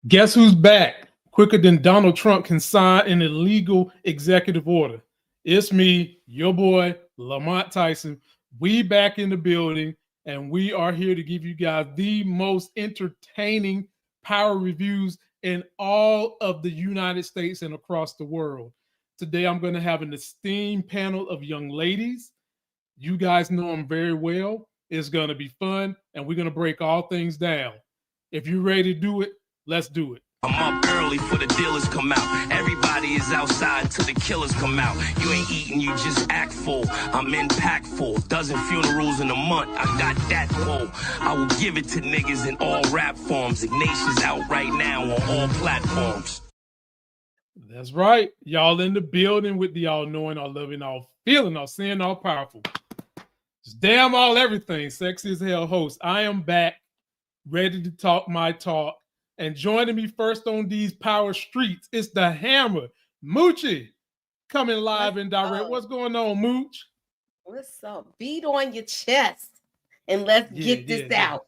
Guess who's back? Quicker than Donald Trump can sign an illegal executive order. It's me, your boy, Lamont Tyson. We back in the building, and we are here to give you guys the most entertaining power reviews in all of the United States and across the world. Today, I'm going to have an esteemed panel of young ladies. You guys know them very well. It's going to be fun, and we're going to break all things down. If you're ready to do it, let's do it. I'm up early for the dealers come out. Everybody is outside till the killers come out. You ain't eating, you just act full. I'm impactful. Dozen funerals in a month. I got that pull. I will give it to niggas in all rap forms. Ignatius out right now on all platforms. That's right. Y'all in the building with the all knowing, all loving, all feeling, all seeing, all powerful. Just damn all everything. Sexy as hell host. I am back, ready to talk my talk. And joining me first on these power streets, it's the Hammer, Moochie, coming live and direct. What's going on, Mooch? What's up? Beat on your chest and let's get this out.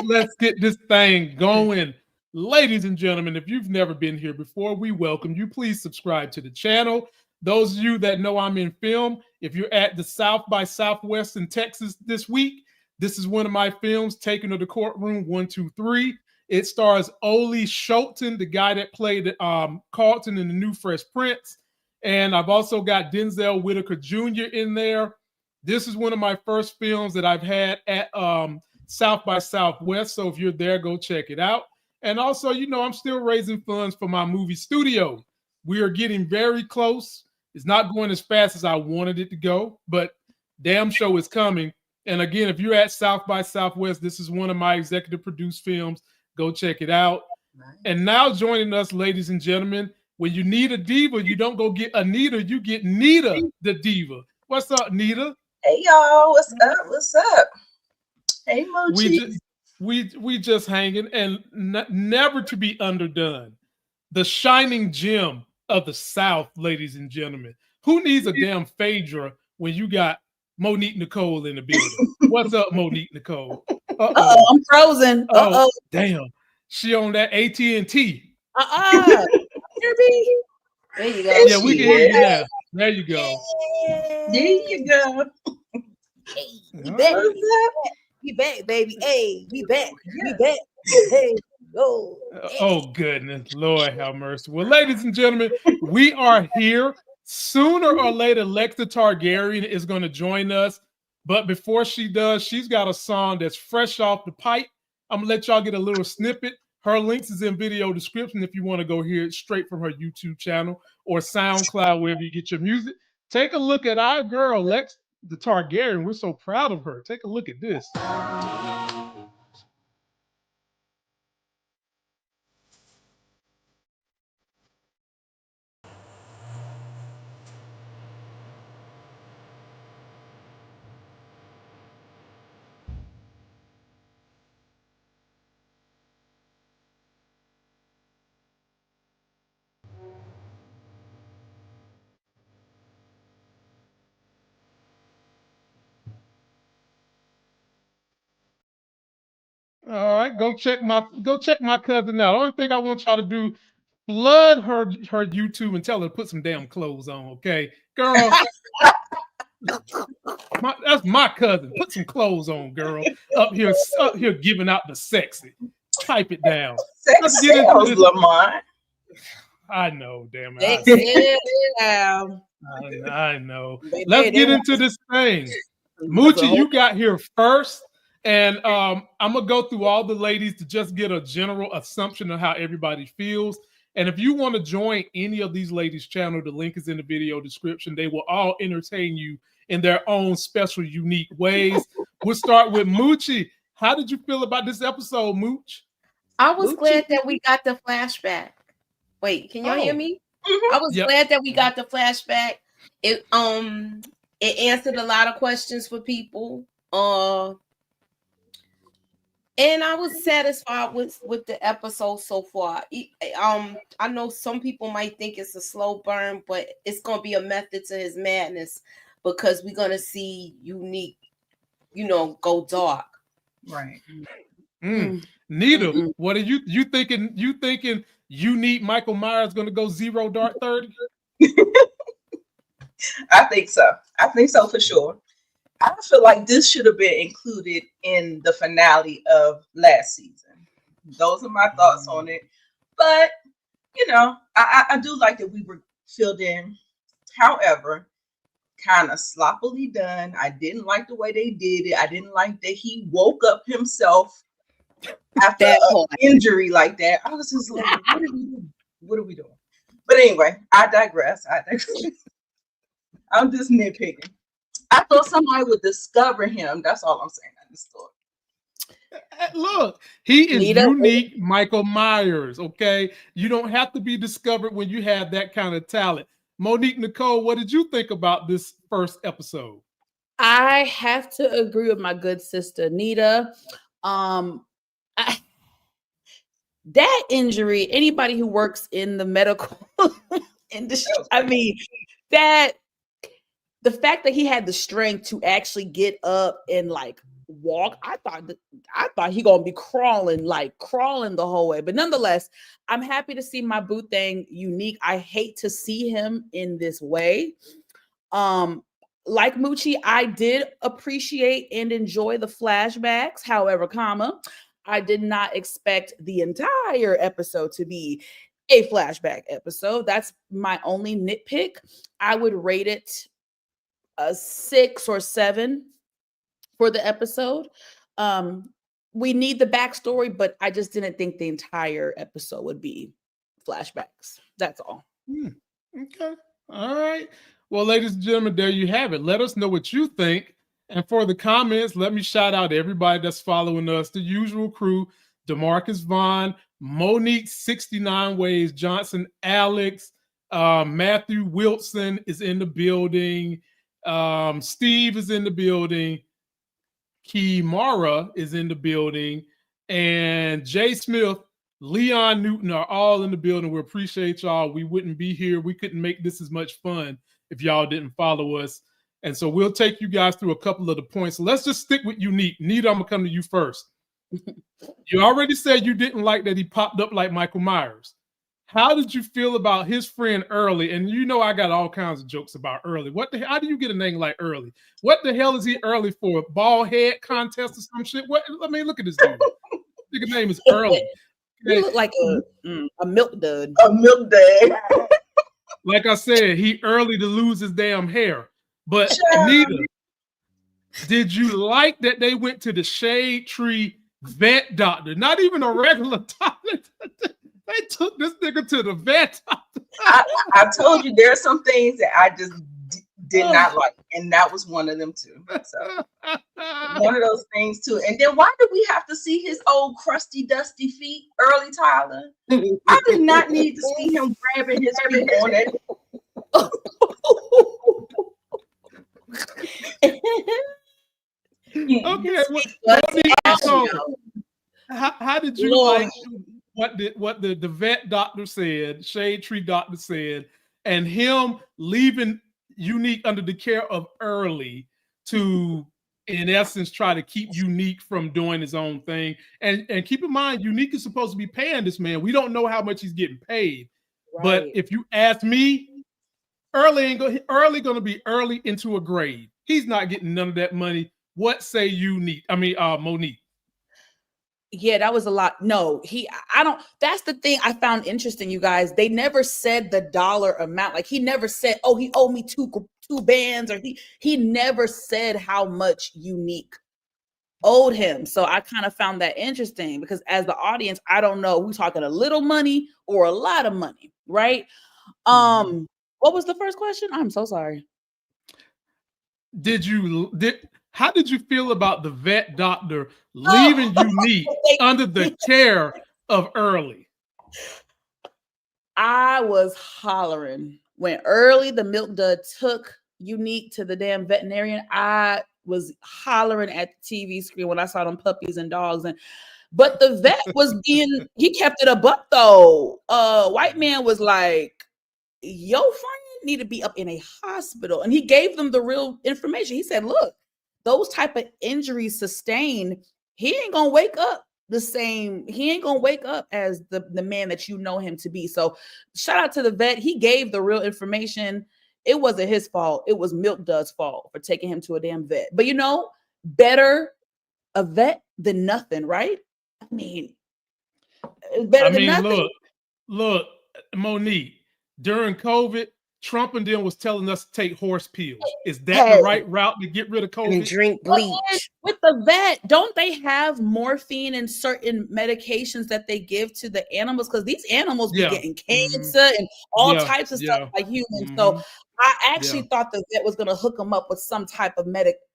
let's get this thing going. Ladies and gentlemen, if you've never been here before, we welcome you. Please subscribe to the channel. Those of you that know I'm in film, if you're at the South by Southwest in Texas this week, this is one of my films, Taken to the Courtroom 1, 2, 3. It stars Ole Shelton, the guy that played Carlton in the new Fresh Prince. And I've also got Denzel Whitaker Jr. in there. This is one of my first films that I've had at South by Southwest. So if you're there, go check it out. And also, you know, I'm still raising funds for my movie studio. We are getting very close. It's not going as fast as I wanted it to go, but damn show is coming. And again, if you're at South by Southwest, this is one of my executive produced films. Go check it out. Nice. And now joining us, ladies and gentlemen, when you need a diva, you don't go get Anita, you get Nita the diva. What's up, Nita? Hey, y'all. What's up? What's up? Hey, Mochi. We just hanging and never to be underdone. The shining gem of the South, ladies and gentlemen. Who needs a damn Phaedra when you got Monique Nicole in the building? What's up, Monique Nicole? Uh-oh, I'm frozen. Oh, damn. She on that AT&T. There you go. Yeah, we can hear you now. There you go. There you go. Hey, we back. We back, baby. Hey, we back. We back. Hey, go. Oh, goodness. Lord have mercy. Well, ladies and gentlemen, we are here. Sooner or later, Lexa Targaryen is going to join us. But before she does, she's got a song that's fresh off the pipe. I'm going to let y'all get a little snippet. Her links is in video description if you want to go hear it straight from her YouTube channel or SoundCloud, wherever you get your music. Take a look at our girl, Lex the Targaryen. We're so proud of her. Take a look at this. All right, go check my cousin out. The only thing I want y'all to do, flood her YouTube and tell her to put some damn clothes on, okay? Girl, that's my cousin. Put some clothes on, girl. Up here giving out the sexy. Type it down. Let's get into this. Lamont. I know, damn it. I know. Let's get into this thing. Moochie, you got here first. And I'm going to go through all the ladies to just get a general assumption of how everybody feels. And if you want to join any of these ladies' channel, the link is in the video description. They will all entertain you in their own special, unique ways. We'll start with Moochie. How did you feel about this episode, Mooch? I was glad that we got the flashback. Wait, can y'all hear me? I was glad that we got the flashback. It answered a lot of questions for people. And I was satisfied with the episode so far. I know some people might think it's a slow burn, but it's going to be a method to his madness because we're going to see Unique, go dark. Right. Nita, what are you thinking? You thinking Unique Michael Myers going to go 0 dark 30? I think so. I think so for sure. I feel like this should have been included in the finale of last season. Those are my thoughts on it. But, you know, I do like that we were filled in. However, kind of sloppily done. I didn't like the way they did it. I didn't like that he woke up himself after an injury like that. I was just like, what are we doing? What are we doing? But anyway, I digress. I'm just nitpicking. I thought somebody would discover him. That's all I'm saying. I just thought. Look, he is Unique Michael Myers, okay? You don't have to be discovered when you have that kind of talent. Monique Nicole, what did you think about this first episode? I have to agree with my good sister Nita. That injury, anybody who works in the medical industry, I mean, that the fact that he had the strength to actually get up and like walk, I thought he gonna be crawling the whole way. But nonetheless, I'm happy to see my boo thing Unique. I hate to see him in this way. Like Moochie, I did appreciate and enjoy the flashbacks. However, I did not expect the entire episode to be a flashback episode. That's my only nitpick. I would rate it a 6 or 7 for the episode. We need the backstory, but I just didn't think the entire episode would be flashbacks. That's all. Okay. All right. Well, ladies and gentlemen, there you have it. Let us know what you think. And for the comments, let me shout out everybody that's following us. The usual crew, DeMarcus Vaughn, Monique 69 Ways Johnson, Alex, Matthew Wilson is in the building. Steve is in the building. Kimara is in the building. And Jay Smith, Leon Newton are all in the building. We appreciate y'all. We wouldn't be here. We couldn't make this as much fun if y'all didn't follow us. And so we'll take you guys through a couple of the points. So let's just stick with Unique. Nita, I'm going to come to you first. You already said you didn't like that he popped up like Michael Myers. How did you feel about his friend Early? And you know I got all kinds of jokes about Early. How do you get a name like Early? What the hell is he Early for? A bald head contest or some shit? I mean, look at this dude. His name is Early. He look like a milk dud. A milk dud. Like I said, he early to lose his damn hair. But Nita, did you like that they went to the Shade Tree vet doctor? Not even a regular doctor. They took this nigga to the vet doctor. I told you there are some things that I just did not like, and that was one of them too. So one of those things too. And then why did we have to see his old crusty, dusty feet, Early Tyler? I did not need to see him grabbing his feet on it. Okay, how did you like what the vet doctor said, Shade Tree doctor said, and him leaving Unique under the care of Early to, in essence, try to keep Unique from doing his own thing? And keep in mind, Unique is supposed to be paying this man. We don't know how much he's getting paid. Right. But if you ask me, Early going to be early into a grave. He's not getting none of that money. What say you, Monique? Yeah, that was a lot. No, I don't. That's the thing I found interesting, you guys. They never said the dollar amount. Like he never said, "Oh, he owed me two bands," or he never said how much Unique owed him. So I kind of found that interesting because as the audience, I don't know, we talking a little money or a lot of money, right? What was the first question? I'm so sorry. How did you feel about the vet doctor leaving Unique under the care of Early? I was hollering when Early, the milk dud, took Unique to the damn veterinarian. I was hollering at the TV screen when I saw them puppies and dogs. But the vet he kept it a buck though. White man was like, your friend need to be up in a hospital. And he gave them the real information. He said, look, those type of injuries sustained, he ain't gonna wake up the same. He ain't gonna wake up as the man that you know him to be. So shout out to the vet. He gave the real information. It wasn't his fault. It was Milk Dud's fault for taking him to a damn vet. But better a vet than nothing, right? I mean, better than nothing. Look, Monique, during COVID, Trump and them was telling us to take horse pills. Is that the right route to get rid of COVID? And drink bleach. With the vet, don't they have morphine and certain medications that they give to the animals? Because these animals be getting cancer and all types of stuff like humans. So I actually thought the vet was going to hook him up with some type of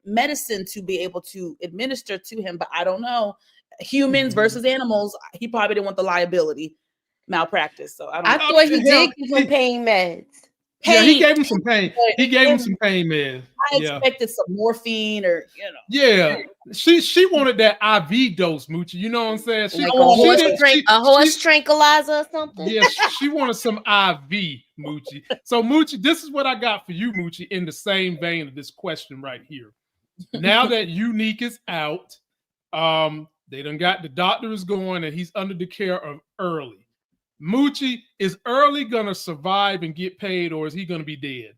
medicine to be able to administer to him, but I don't know. Humans versus animals, he probably didn't want the liability malpractice. So I thought he did give him pain meds. Yeah, he gave him some pain. He gave him some pain meds. I expected some morphine or Yeah, she wanted that IV dose, Moochie. You know what I'm saying? She, like a horse tranquilizer or something. Yeah, she wanted some IV, Moochie. So Moochie, this is what I got for you, Moochie, in the same vein of this question right here. Now that Unique is out, they done got the doctor is going and he's under the care of Early. Moochie, is Early gonna survive and get paid, or is he gonna be dead?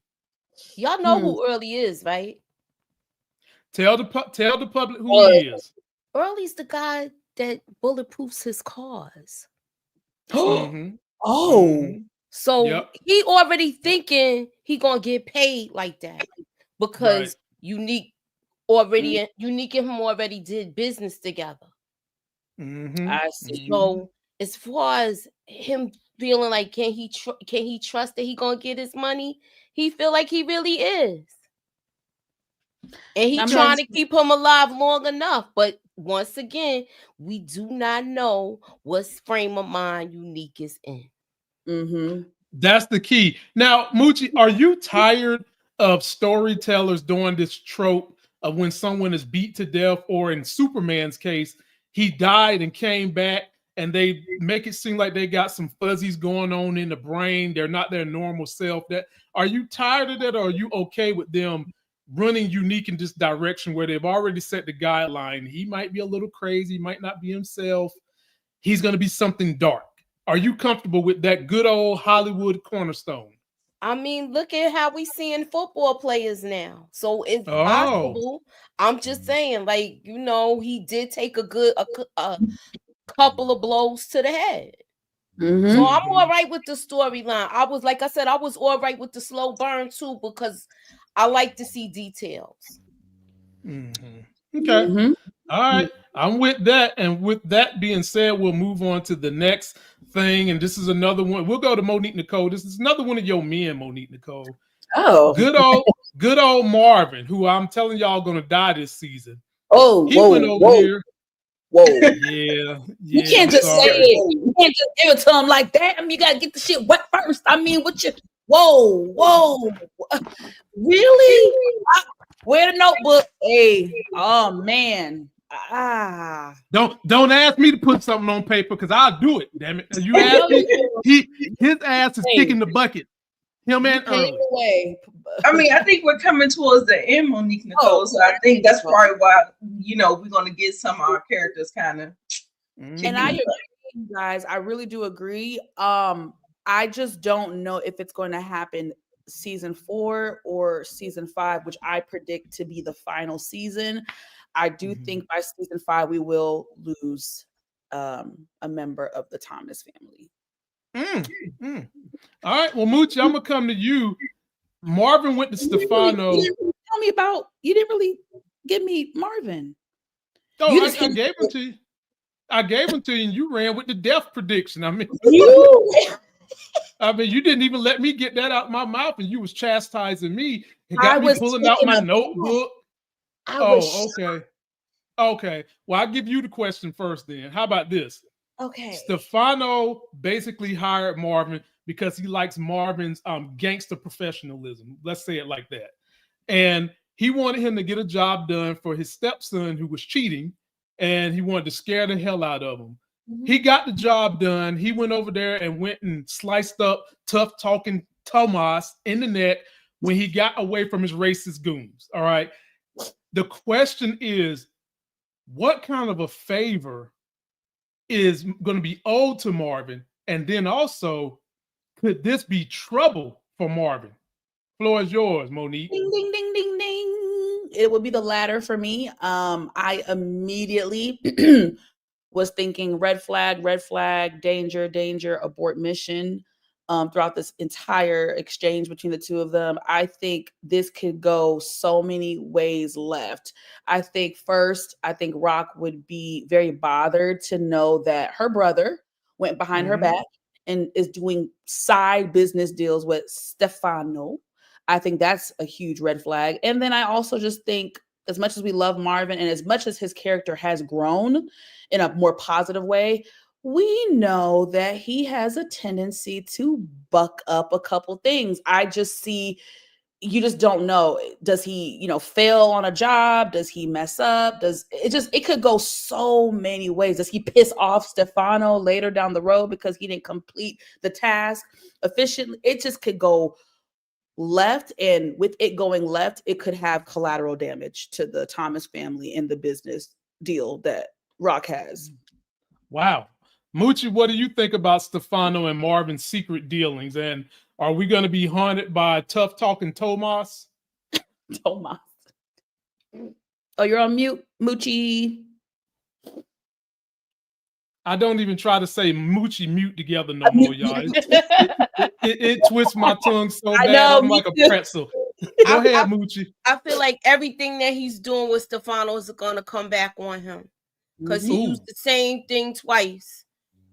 Y'all know who Early is, right? Tell the public who he is. Early's the guy that bulletproofs his cars. So he already thinking he gonna get paid like that because Unique and him already did business together. I see. So as far as him feeling like can he trust that he gonna get his money, he feel like he really is, and he trying to keep him alive long enough. But once again, we do not know what frame of mind Unique is in. That's the key. Now, Moochie, are you tired of storytellers doing this trope of when someone is beat to death, or in Superman's case, he died and came back, and they make it seem like they got some fuzzies going on in the brain. They're not their normal self. Are you tired of that, or are you okay with them running Unique in this direction where they've already set the guideline? He might be a little crazy, might not be himself. He's going to be something dark. Are you comfortable with that good old Hollywood cornerstone? I mean, look at how we seeing football players now. So it's possible. I'm just saying, like, he did take a couple of blows to the head. So I'm all right with the storyline. I was all right with the slow burn too, because I like to see details. Okay. All right. I'm with that. And with that being said, we'll move on to the next thing. And this is another one. We'll go to Monique Nicole. This is another one of your men, Monique Nicole. Oh, good old Marvin, who I'm telling y'all gonna die this season. He went over here. Yeah. You can't just say it. You can't just give it to him like that. I mean, you gotta get the shit wet first. I mean, what you? Whoa, really? Where the notebook? Hey, oh man. Don't ask me to put something on paper, because I'll do it. Damn it! You ask me, his ass is kicking the bucket. Him and Early. I mean, I think we're coming towards the end, Monique Nicole. So I think that's probably why we're gonna get some of our characters kind of. And I agree, guys. I really do agree. I just don't know if it's going to happen season 4 or season 5, which I predict to be the final season. I do think by season 5 we will lose a member of the Thomas family. All right, well, Moochie, I'm gonna come to you. Marvin went to Stefano. You didn't really give me Marvin. Oh, I gave him to you. I gave him to you, and you ran with the death prediction. I mean, you didn't even let me get that out my mouth, and you was chastising me. You got me pulling out my notebook. Okay. Well, I'll give you the question first then. How about this? Okay. Stefano basically hired Marvin because he likes Marvin's gangster professionalism. Let's say it like that. And he wanted him to get a job done for his stepson who was cheating, and he wanted to scare the hell out of him. He got the job done. He went over there and went and sliced up tough talking Tomas in the neck when he got away from his racist goons. All right. The question is, what kind of a favor is going to be owed to Marvin? And then also, could this be trouble for Marvin? Floor is yours, Monique. Ding, ding, ding, ding, ding. It would be the latter for me. I immediately was thinking red flag, danger, danger, abort mission. Throughout this entire exchange between the two of them, I think this could go so many ways left. I think Rock would be very bothered to know that her brother went behind her back and is doing side business deals with Stefano. I think that's a huge red flag. And then I also just think, as much as we love Marvin and as much as his character has grown in a more positive way, we know that he has a tendency to buck up a couple things. I just see, you just don't know. Does he, fail on a job? Does he mess up? It could go so many ways. Does he piss off Stefano later down the road because he didn't complete the task efficiently? It just could go left, and with it going left, it could have collateral damage to the Thomas family and the business deal that Rock has. Wow. Moochie, what do you think about Stefano and Marvin's secret dealings? And are we going to be haunted by tough talking Tomas? Tomas. Oh, you're on mute, Moochie. I don't even try to say Moochie mute together no more, y'all. It twists my tongue so bad. I'm like a pretzel. Go ahead, Moochie. I feel like everything that he's doing with Stefano is going to come back on him because he used the same thing twice.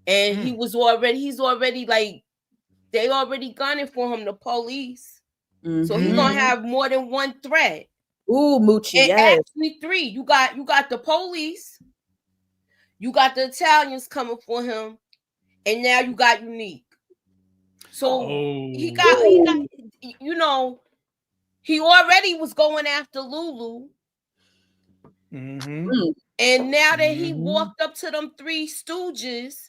And he's already like, they already gunning for him, the police. So he's gonna have more than one threat. Ooh, Moochie, and yes. Actually 3. You got the police, you got the Italians coming for him, and now you got Unique. So he got, he already was going after Lulu. And now that he walked up to them 3 stooges,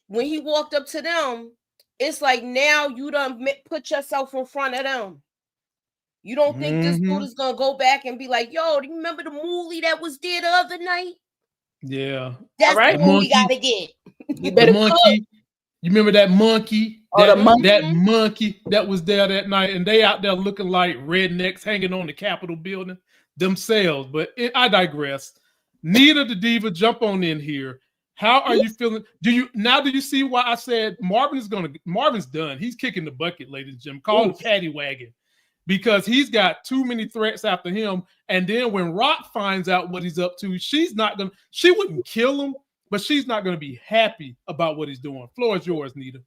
when he walked up to them, it's like now you done put yourself in front of them. You don't think this dude is going to go back and be like, yo, do you remember the moolie that was there the other night? Yeah. That's right. What we got to get. You better monkey. You remember that monkey? That monkey that was there that night, and they out there looking like rednecks hanging on the Capitol building themselves. But I digress. Nita the Diva, jump on in here. How are you feeling? Do you see why I said Marvin's done? He's kicking the bucket, ladies and gentlemen. Call it paddy wagon, because he's got too many threats after him. And then when Rock finds out what he's up to, she wouldn't kill him, but she's not going to be happy about what he's doing. Floor is yours, Nita.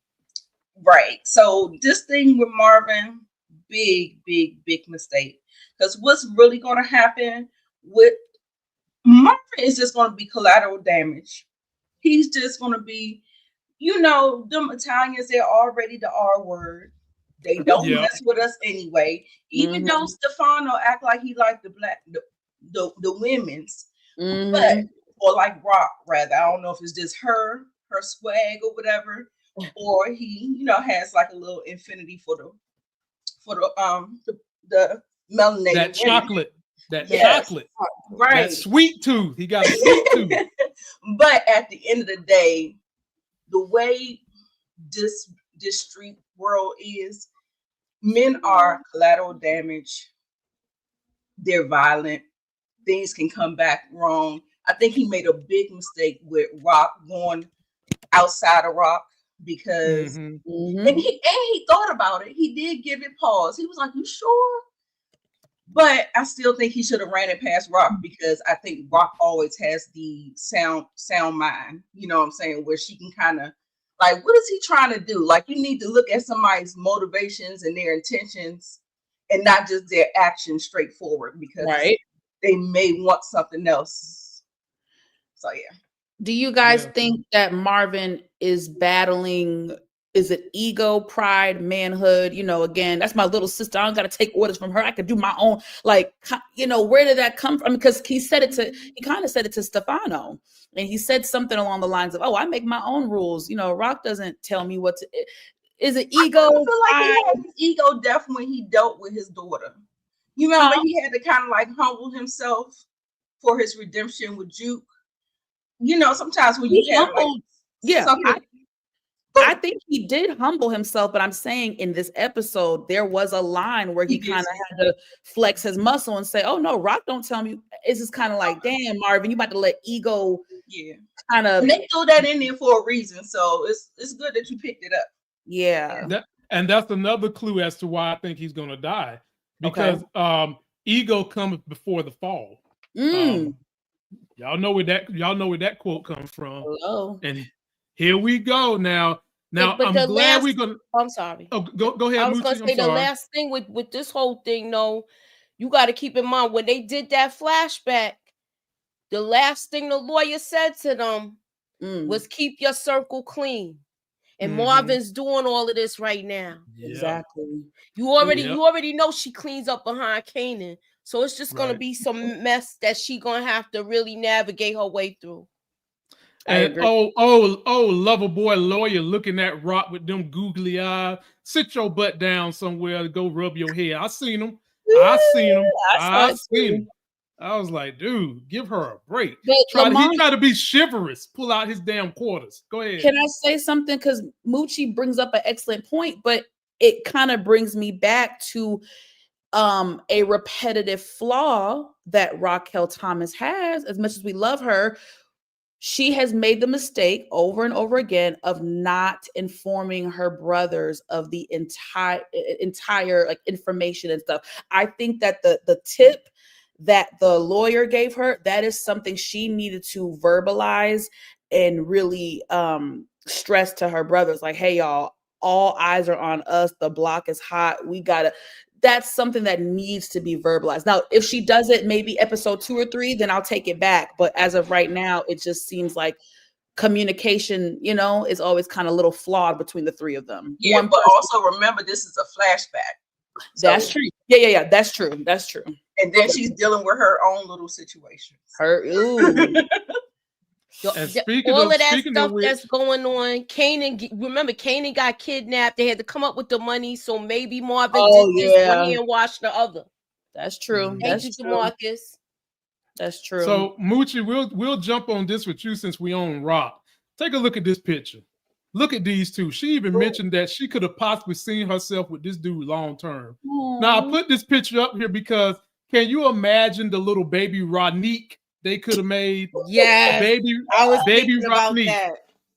Right. So this thing with Marvin, big mistake. Because what's really going to happen with Marvin is just going to be collateral damage. He's just going to be, them Italians, they're already the R word. They don't mess with us anyway. Even though Stefano act like he liked the women's, but or like Rock rather. I don't know if it's just her swag or whatever, or he, has like a little infinity for the melanated that chocolate. Chocolate. Right. That sweet tooth. He got a sweet tooth. But at the end of the day, the way this street world is, men are collateral damage. They're violent. Things can come back wrong. I think he made a big mistake with Rock going outside of Rock, because and he thought about it. He did give it pause. He was like, "You sure?" But I still think he should have ran it past Rock, because I think Rock always has the sound mind. You know what I'm saying? Where she can kind of like, what is he trying to do? Like, you need to look at somebody's motivations and their intentions, and not just their actions straightforward, because they may want something else. So yeah. Do you guys think that Marvin is battling? Is it ego, pride, manhood? Again, that's my little sister. I don't got to take orders from her. I could do my own. Like, where did that come from? Because he kind of said it to Stefano, and he said something along the lines of, "Oh, I make my own rules. Rock doesn't tell me what to." Is it ego? I feel like he had his ego death when he dealt with his daughter. You remember he had to kind of like humble himself for his redemption with Juke. sometimes when you have something. I think he did humble himself, but I'm saying in this episode, there was a line where he kind of had to flex his muscle and say, oh no, Rock don't tell me. It's just kind of like, damn, Marvin, you about to let ego kind of. And they threw that in there for a reason. So it's good that you picked it up. Yeah. That's another clue as to why I think he's gonna die. Because ego comes before the fall. Y'all know where that quote comes from. Hello. And here we go now. I'm glad we're gonna. I'm sorry. Oh, go ahead. I was gonna say the last thing with this whole thing, though, you got to keep in mind when they did that flashback. The last thing the lawyer said to them was keep your circle clean. And Marvin's doing all of this right now. Exactly. You already know she cleans up behind Kanan. So it's just gonna be some mess that she gonna have to really navigate her way through. And lover boy lawyer looking at Rock with them googly eyes. Sit your butt down somewhere to go rub your head. I seen him. I seen him. I was like, dude, give her a break. He tried to be chivalrous, pull out his damn quarters. Go ahead. Can I say something? Because Moochie brings up an excellent point, but it kind of brings me back to a repetitive flaw that Raquel Thomas has. As much as we love her, she has made the mistake over and over again of not informing her brothers of the entire like information and stuff. I think that the tip that the lawyer gave her, that is something she needed to verbalize and really stress to her brothers. Like, hey, y'all, all eyes are on us. The block is hot. That's something that needs to be verbalized. Now, if she does it, maybe episode 2 or 3, then I'll take it back. But as of right now, it just seems like communication, is always kind of a little flawed between the three of them. Yeah, but also remember, this is a flashback. That's true. Yeah. That's true. And then she's dealing with her own little situation. All of that stuff that's going on. Kanan got kidnapped. They had to come up with the money, so maybe Marvin did this one and watch the other. That's true. Thank you, Marcus. That's true. So Moochie, we'll jump on this with you since we own Rock. Take a look at this picture. Look at these two. She even mentioned that she could have possibly seen herself with this dude long term. Now I put this picture up here because can you imagine the little baby Ronique they could have made? Yeah, baby Ronique.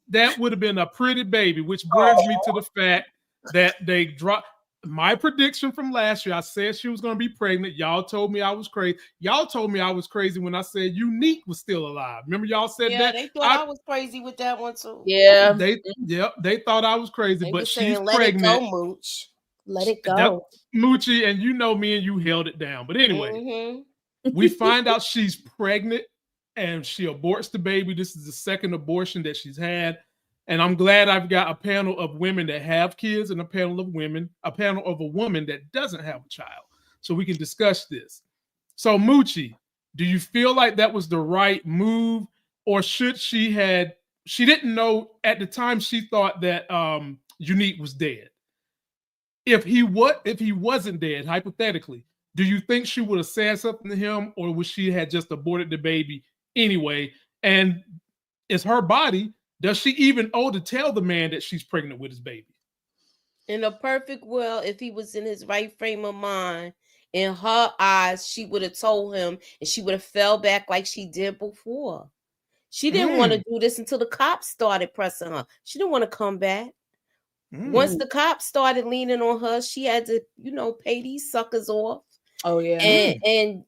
That would have been a pretty baby, which brings me to the fact that they dropped my prediction from last year. I said she was going to be pregnant. Y'all told me I was crazy. Y'all told me I was crazy when I said Unique was still alive. Remember y'all said that? They thought I was crazy with that one too. Yeah. They thought I was crazy, but she's let pregnant. Let it go, Mooch. Let it go. Moochie, and me and you held it down. But anyway, we find out she's pregnant and she aborts the baby. This is the second abortion that she's had. And I'm glad I've got a panel of women that have kids and a panel of a woman that doesn't have a child. So we can discuss this. So Moochie, do you feel like that was the right move? Or should she didn't know at the time, she thought that Unique was dead. If he wasn't dead, hypothetically, do you think she would have said something to him, or would she had just aborted the baby anyway? And it's her body. Does she even owe to tell the man that she's pregnant with his baby? In a perfect world, if he was in his right frame of mind, in her eyes, she would have told him, and she would have fell back like she did before. She didn't want to do this until the cops started pressing her. She didn't want to come back. Once the cops started leaning on her, she had to, pay these suckers off. Oh yeah, and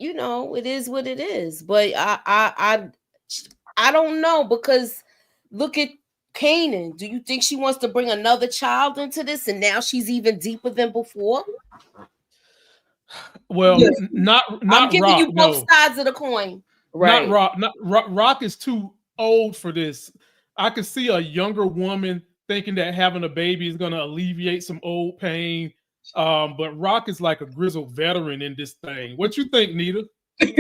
it is what it is. But I don't know, because look at Kanan. Do you think she wants to bring another child into this, and now she's even deeper than before? Well, not I'm giving Rock, you both sides of the coin. Right. Not Rock. Rock is too old for this. I can see a younger woman thinking that having a baby is going to alleviate some old pain. But Rock is like a grizzled veteran in this thing. What you think, Nita? Look,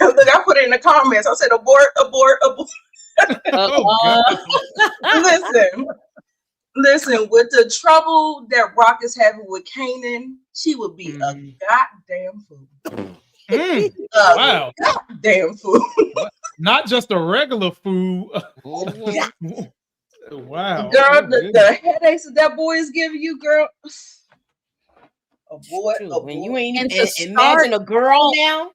I put it in the comments. I said abort. Listen, with the trouble that Rock is having with Kanan, she would be a goddamn fool. Wow. Goddamn fool. Not just a regular food. Mhm. Wow. Girl, Oh, the headaches that that boy is giving you, girl. A boy, Shoot, a when you boy. ain't And even to imagine a girl start- now.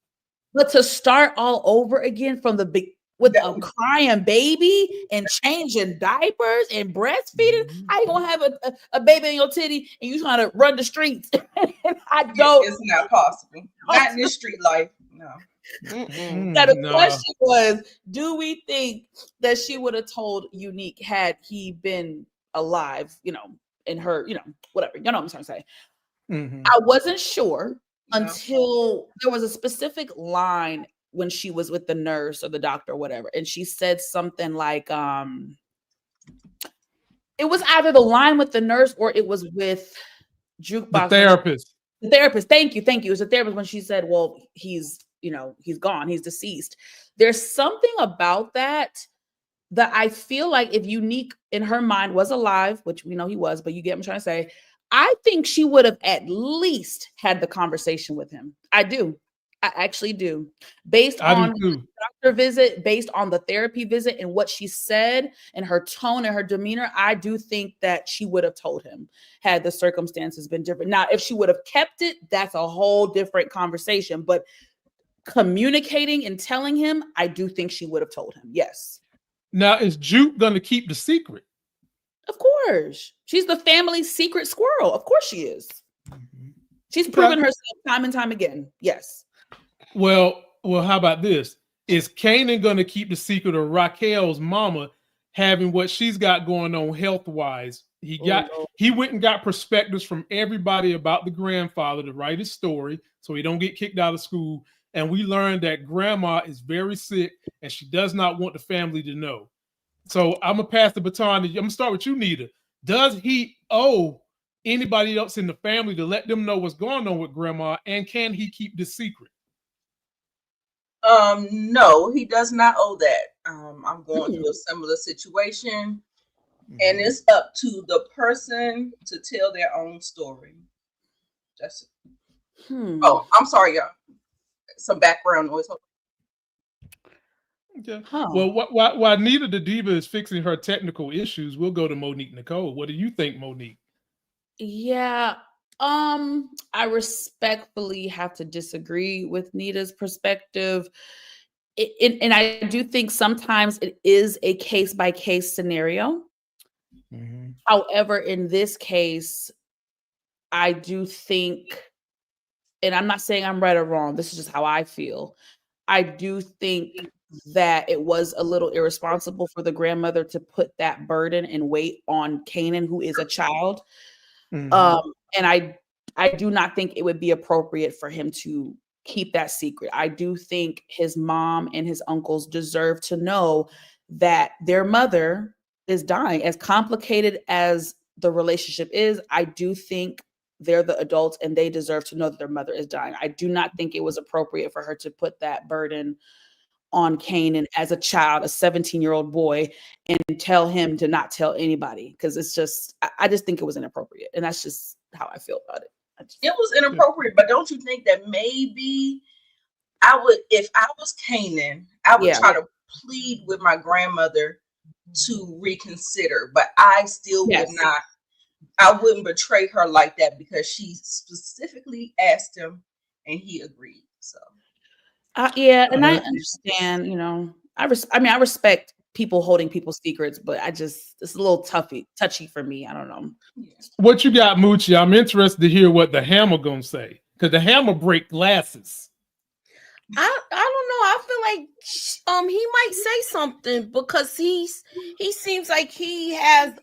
But to start all over again from the big with That- a crying baby and changing diapers and breastfeeding, how you gonna have a baby in your titty and you trying to run the streets? I don't. It's not possible. Not in this street life. No. Now the no. question was, do we think that she would have told Unique had he been alive, in her, whatever, you know what I'm trying to say? Mhm. I wasn't sure No. until there was a specific line when she was with the nurse or the doctor or whatever, and she said something like, it was either the line with the nurse or it was with Jukebox. The therapist. The therapist. Thank you. It was a therapist when she said, well, he's gone. He's deceased. There's something about that I feel like if Unique in her mind was alive, which we know he was, but you get what I'm trying to say, I think she would have at least had the conversation with him. I do. I actually do. Based on the doctor visit, based on the therapy visit and what she said and her tone and her demeanor, I do think that she would have told him had the circumstances been different. Now, if she would have kept it, that's a whole different conversation. But communicating and telling him, I do think she would have told him. Yes. Now, is Juke going to keep the secret? Of course. She's the family's secret squirrel. Of course she is. She's proven herself time and time again. Yes. Well, how about this? Is Kanan going to keep the secret of Raquel's mama having what she's got going on health-wise? He went and got perspectives from everybody about the grandfather to write his story so he don't get kicked out of school. And we learned that grandma is very sick and she does not want the family to know. So I'm going to pass the baton. I'm going to start with you, Nita. Does he owe anybody else in the family to let them know what's going on with grandma? And can he keep this secret? No, he does not owe that. I'm going through a similar situation, and it's up to the person to tell their own story. That's Oh, I'm sorry, y'all. Some background noise. Okay. Well, while Nita the Diva is fixing her technical issues, we'll go to Monique Nicole. What do you think, Monique? Yeah. I respectfully have to disagree with Nita's perspective. And I do think sometimes it is a case-by-case scenario. However, in this case, I do think, and I'm not saying I'm right or wrong, this is just how I feel. I do think that it was a little irresponsible for the grandmother to put that burden and weight on Kanan, who is a child. And I do not think it would be appropriate for him to keep that secret. I do think his mom and his uncles deserve to know that their mother is dying. As complicated as the relationship is, I do think they're the adults and they deserve to know that their mother is dying. I do not think it was appropriate for her to put that burden on Kanan as a child, a 17-year-old boy, and tell him to not tell anybody, because it's just, I just think it was inappropriate. And that's just how I feel about it. It was inappropriate, but don't you think that maybe I would, if I was Kanan, I would try to plead with my grandmother to reconsider, but I still would not. I wouldn't betray her like that because she specifically asked him and he agreed. So and I understand, I respect people holding people's secrets, but it's a little touchy for me. I don't know. What you got, Moochie? I'm interested to hear what the Hammer gonna say, because the Hammer break glasses. I don't know. I feel like he might say something because he seems like he has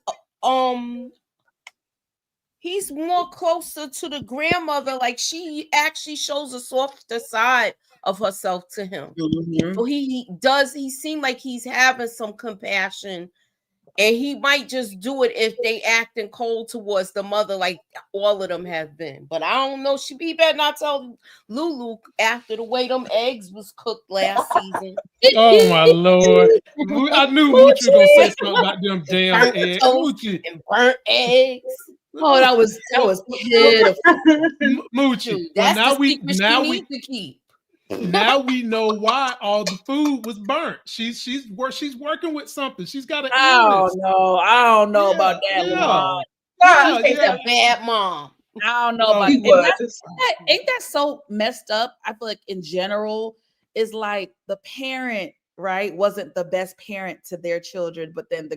he's more closer to the grandmother. Like she actually shows a softer side of herself to him. So he seemed like he's having some compassion, and he might just do it if they acting cold towards the mother like all of them have been. But I don't know. He better not tell Lulu after the way them eggs was cooked last season. Oh my Lord. I knew Moochie was gonna say something about them damn eggs. Moochie. And burnt eggs. Oh, that was pitiful. Moochie. That's the secret she needs to keep. Now we know why all the food was burnt. She's working with something. She's got an illness. I don't know about that, Yeah. Lamont. He's a bad mom. I don't know about He was. ain't that so messed up? I feel like in general is like the parent, right, wasn't the best parent to their children, but then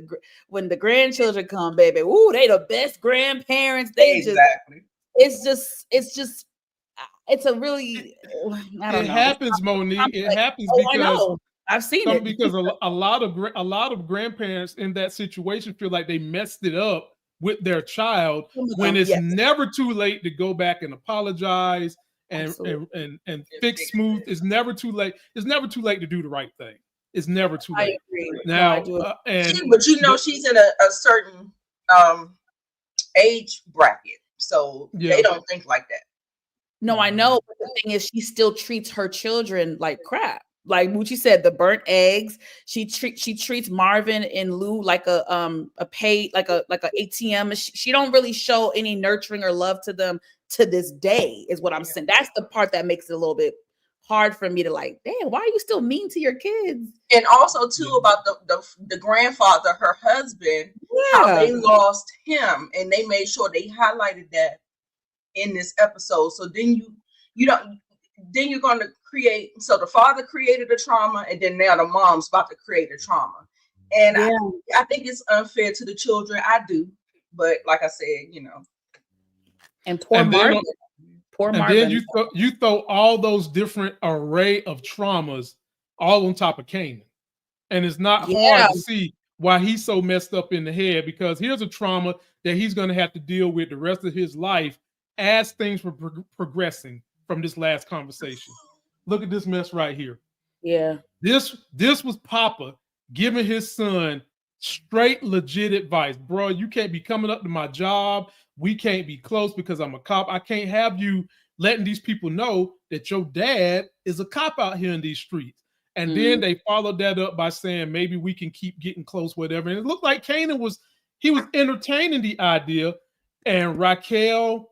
when the grandchildren come, baby, ooh, they the best grandparents. They Exactly. it's a really, I don't know. Happens, Monique. It happens because I know. I've seen it because a lot of grandparents in that situation feel like they messed it up with their child when it's never too late to go back and apologize and fix smooth. It's never too late. It's never too late to do the right thing. It's never too late. I agree. Now, but she's in a certain age bracket, so they don't think like that. No, I know, but the thing is, she still treats her children like crap. Like Moochie said, the burnt eggs. She treats Marvin and Lou like a ATM. She don't really show any nurturing or love to them to this day. Is what I'm saying. That's the part that makes it a little bit hard for me to like. Damn, why are you still mean to your kids? And also too about the grandfather, her husband, how they lost him, and they made sure they highlighted that in this episode. So then then you're going to create, so the father created a trauma, and then now the mom's about to create a trauma. And I think it's unfair to the children. I do. But like I said, And Marvin. Then you throw all those different array of traumas all on top of Kanan. And it's not hard to see why he's so messed up in the head, because here's a trauma that he's going to have to deal with the rest of his life as things were progressing from this last conversation. Look at this mess right here. Yeah. This was Papa giving his son straight legit advice. Bro, you can't be coming up to my job. We can't be close because I'm a cop. I can't have you letting these people know that your dad is a cop out here in these streets. And then they followed that up by saying, maybe we can keep getting close, whatever. And it looked like Kanan was entertaining the idea, and Raquel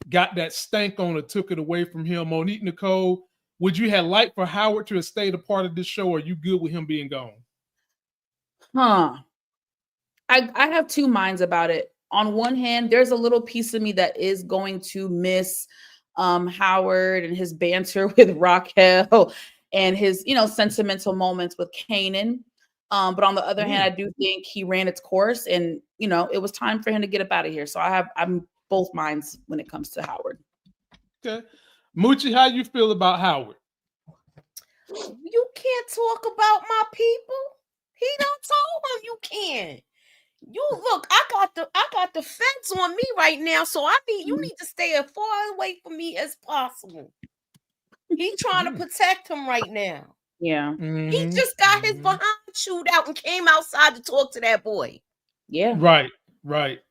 got that stank on it, took it away from him. Monique Nicole, would you have liked for Howard to have stayed a part of this show, or are you good with him being gone? I have two minds about it. On one hand, there's a little piece of me that is going to miss Howard and his banter with Raquel and his, sentimental moments with Kanan. But on the other hand, I do think he ran its course, and it was time for him to get up out of here. So I'm both minds when it comes to Howard. Okay. Moochie, how you feel about Howard? You can't talk about my people. He done told him you can. You look, I got the fence on me right now, so you need to stay as far away from me as possible. He's trying to protect him right now. Yeah. He just got his behind chewed out and came outside to talk to that boy. Yeah. Right.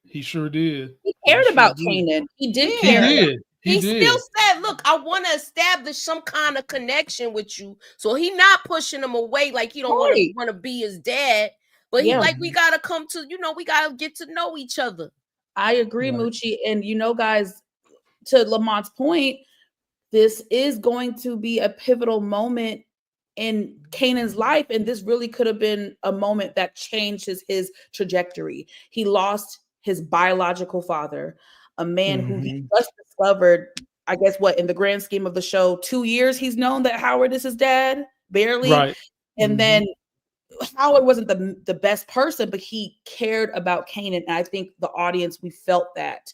He sure did. He cared about Kanan. He did care. He still said, look, I want to establish some kind of connection with you. So he not pushing him away like he don't want to be his dad. But he like, we got to come to, we got to get to know each other. I agree, Moochie. And, guys, to Lamont's point, this is going to be a pivotal moment in Kanan's life. And this really could have been a moment that changed his trajectory. He lost his biological father, a man who he just discovered, I guess, in the grand scheme of the show, 2 years he's known that Howard is his dad, barely. Right. And then Howard wasn't the best person, but he cared about Kanan. And I think the audience, we felt that.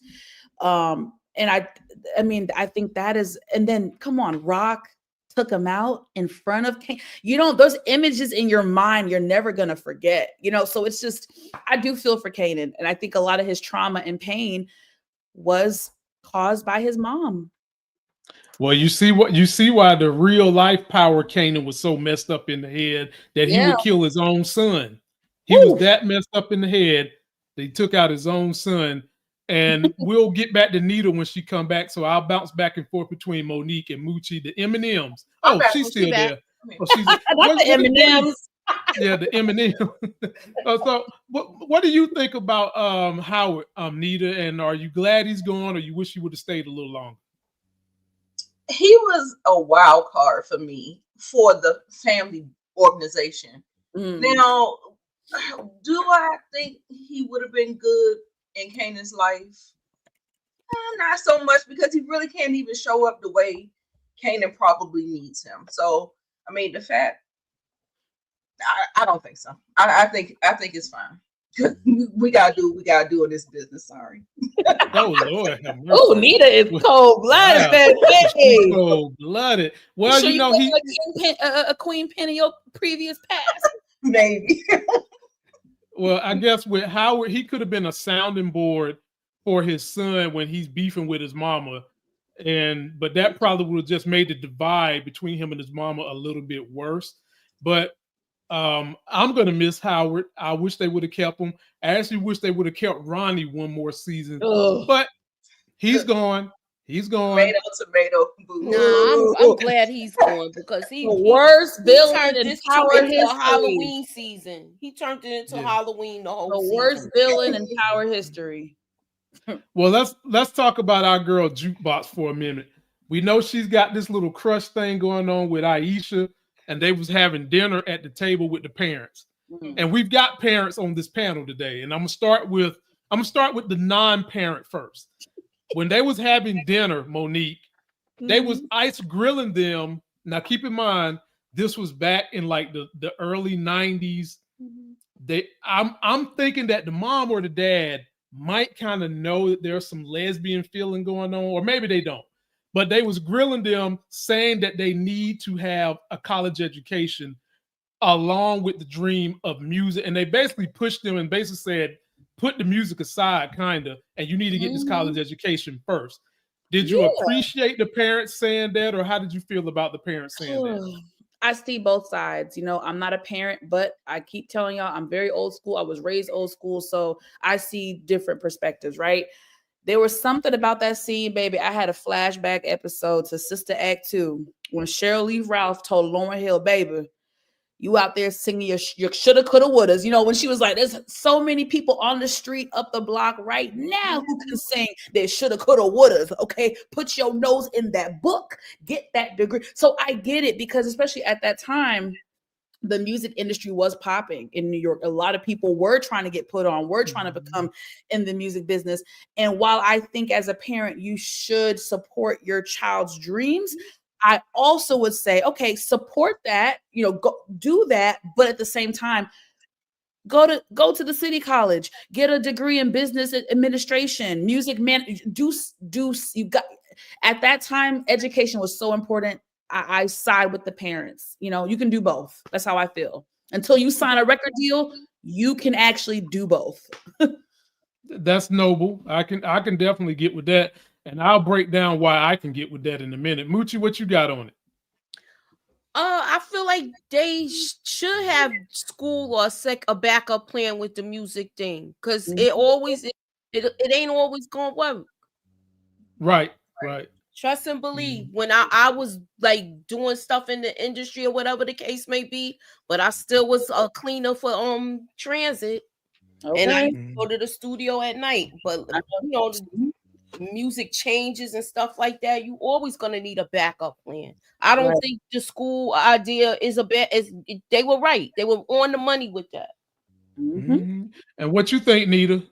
And I think that is, and then come on, Rock took him out in front of Kanan. Those images in your mind, you're never going to forget, so it's just, I do feel for Kanan. And I think a lot of his trauma and pain was caused by his mom. Well, you see why the real life power Kanan was so messed up in the head that he would kill his own son. He was that messed up in the head that he took out his own son. And we'll get back to Nita when she come back. So I'll bounce back and forth between Monique and Moochie. The M&Ms. Oh, she's still there. Oh, she's the M&Ms. Yeah, the M&M. So what do you think about Howard, Nita? And are you glad he's gone, or you wish he would have stayed a little longer? he was a wild card for me for the family organization. Now, do I think he would have been good in Kanan's life? Not so much, because he really can't even show up the way Kanan probably needs him. So, I mean, the fact, I don't think so. I think it's fine. We gotta do what we gotta do in this business. Sorry. Oh Lord, have mercy. Oh, Nita is cold blooded, baby. Cold blooded. Well, sure you know he a queen pin in your previous past. Maybe. Well, I guess with Howard, he could have been a sounding board for his son when he's beefing with his mama, but that probably would have just made the divide between him and his mama a little bit worse. But I'm gonna miss Howard. I wish they would have kept him. I actually wish they would have kept Ronnie one more season. But he's gone. He's gone. Tomato. No, I'm glad he's gone, because he worst villain turned in this Power into history. a Halloween season. He turned it into Halloween the whole season. Worst villain in Power history. Well, let's talk about our girl Jukebox for a minute. We know she's got this little crush thing going on with Aisha, and they was having dinner at the table with the parents. And we've got parents on this panel today, and I'm gonna start with the non-parent first. When they was having dinner, Monique, they was ice grilling them. Now, keep in mind, this was back in like the early 90s. I'm thinking that the mom or the dad might kind of know that there's some lesbian feeling going on, or maybe they don't. But they was grilling them, saying that they need to have a college education along with the dream of music. And they basically pushed them and basically said, put the music aside, kind of, and you need to get this college education first. Did you appreciate the parents saying that, or how did you feel about the parents saying that? I see both sides. You know, I'm not a parent, but I keep telling y'all I'm very old school. I was raised old school, so I see different perspectives, right? There was something about that scene, baby. I had a flashback episode to Sister Act 2 when Cheryl Lee Ralph told Lauryn Hill, baby, you out there singing your shoulda, coulda, wouldas. You know, when she was like, there's so many people on the street up the block right now who can sing their shoulda, coulda, wouldas. Okay, put your nose in that book, get that degree. So I get it, because especially at that time, the music industry was popping in New York. A lot of people were trying to get put on, were trying to become in the music business. And while I think as a parent, you should support your child's dreams, I also would say, okay, support that, you know, go do that, but at the same time, go to the city college, get a degree in business administration, music man. You got at that time, education was so important. I side with the parents. You know, you can do both. That's how I feel. Until you sign a record deal, you can actually do both. That's noble. I can definitely get with that. And I'll break down why I can get with that in a minute. Moochie, what you got on it? I feel like they should have school or a backup plan with the music thing, because it ain't always gonna work. Right. Trust and believe. When I was like doing stuff in the industry or whatever the case may be, but I still was a cleaner for transit, and I go to the studio at night. But you know, music changes and stuff like that, you always gonna need a backup plan. I don't think the school idea is they were right. They were on the money with that. And what you think, Nita?